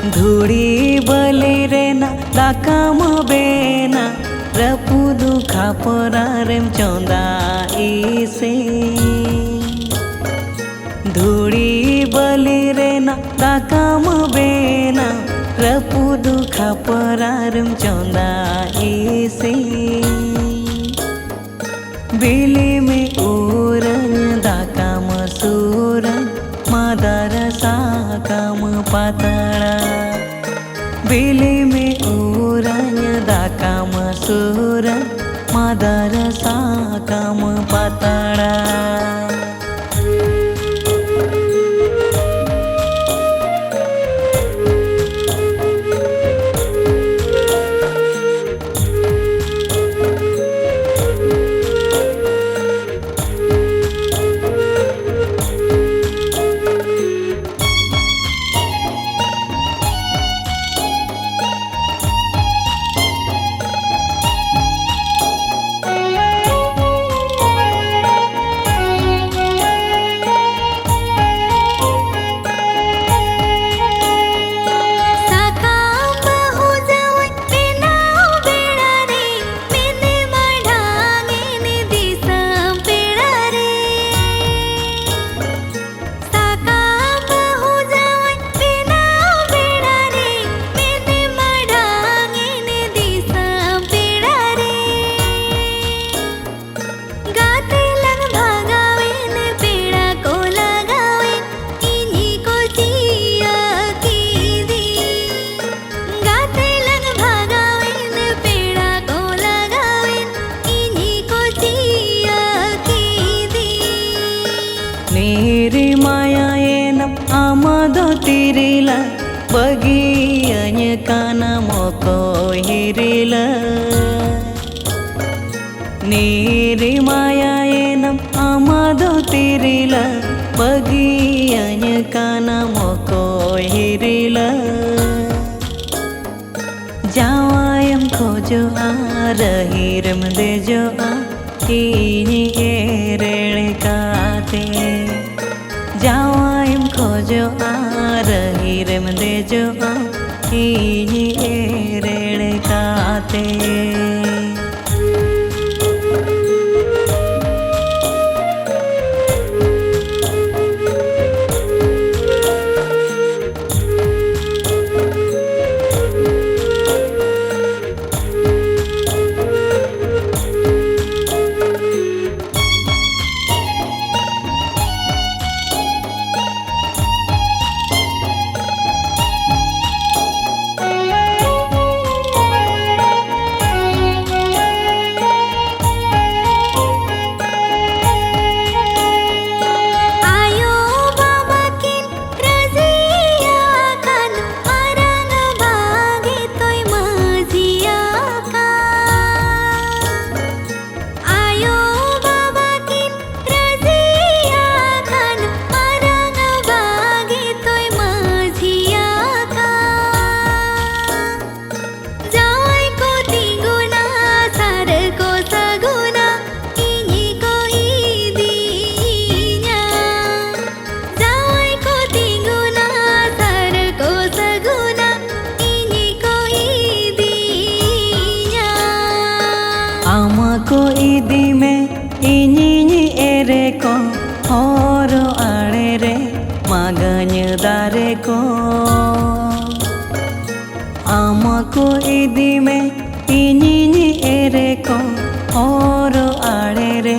धूड़ी बलि रेना दाकाम बेना रपुदु खापरारेम चंदा इसे धूड़ी बलि रेना दाकाम बेना रपुदु खापरारेम चंदा इसे बिली में उरन दाकाम सूरन मादार साकाम पातड़ा बिली में उरन दाकाम सूरन मादार साकाम पातड़ा नीरी मायाएनम आमदो तिरिला बगियान काना मोको हिरिला नीरी मायाएनम आमदो तिरिला बगियान काना मोको हिरिला जावायम खोजो आ रहीरम देजो आ इनी एरेले काते जावायम खोजो आ रहीरम देजो आ इनी एरेले काते आमाको इदी में इनी एरे को होरो आड़े रे मागन दारे को आमाको इदी में इनी एरे को होरो आड़े रे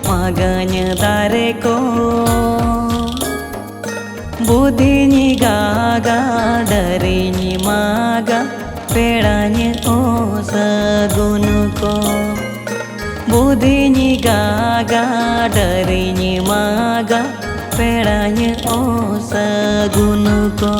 मागन दारे को बुधिनी गागा डरिनी मागा पेड़ानी ओ सगुन को बुधिनी गागा डरिनी मागा पेड़ानी ओ सगुन को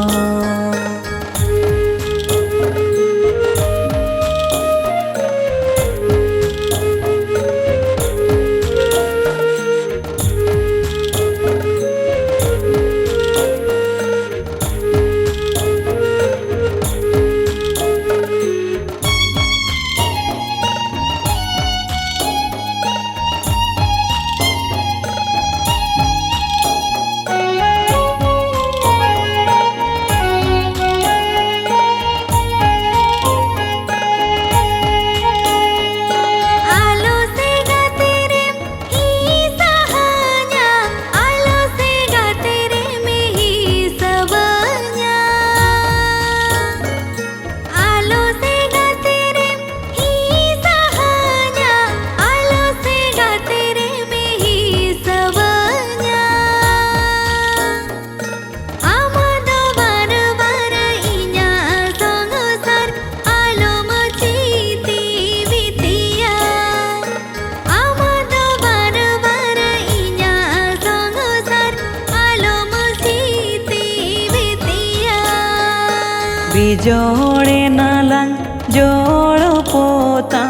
बिजोड़े नाlang जोड़ पोता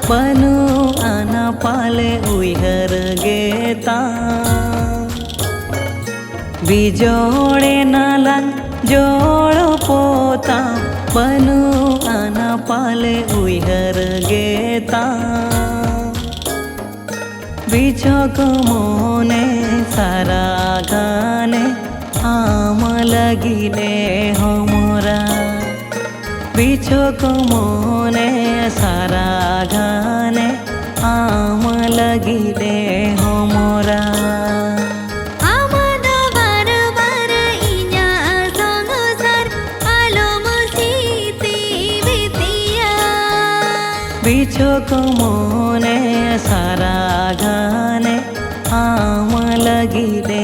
पनु आना पाले उइहर गेता बिजोड़े नाlang जोड़ पोता पनु आना पाले उइहर गेता बिछोक मोने सारा गाने आम लगिले हमरा बिछोक मोने सारा गाने आम लगिले हमरा बिछोक मोने सारा गाने आम लगिले